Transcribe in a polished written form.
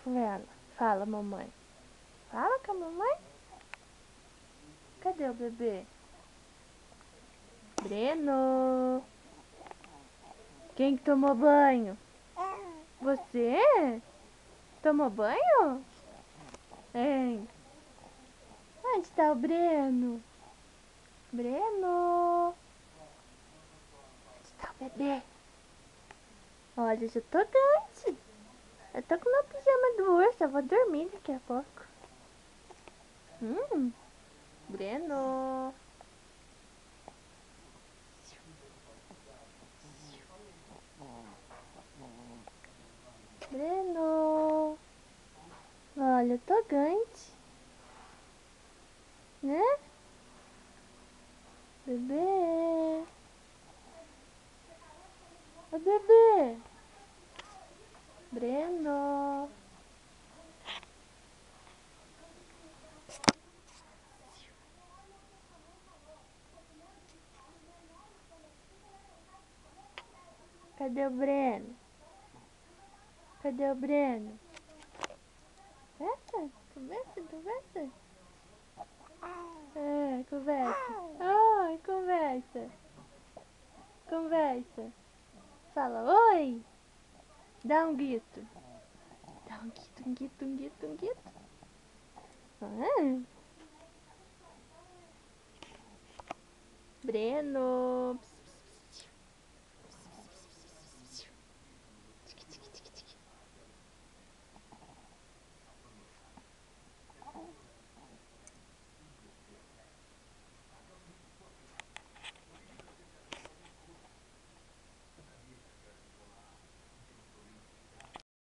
com ela. Fala, mamãe. Fala com a mamãe. Cadê o bebê? Breno. Quem que tomou banho? Você? Tomou banho? Hein? Onde está o Breno? Breno. Onde está o bebê? Olha, eu já tô grande. Eu tô com meu pijama do urso. Eu vou dormir daqui a pouco. Breno. Breno. Olha, eu tô grande. Né? Bebê. Ô, bebê. Breno. Cadê o Breno? Cadê o Breno? Conversa? Conversa? Conversa? É, conversa. Ai, conversa. Conversa. Fala, oi. Dá um grito. Dá um grito, um grito, um grito, um grito. Breno.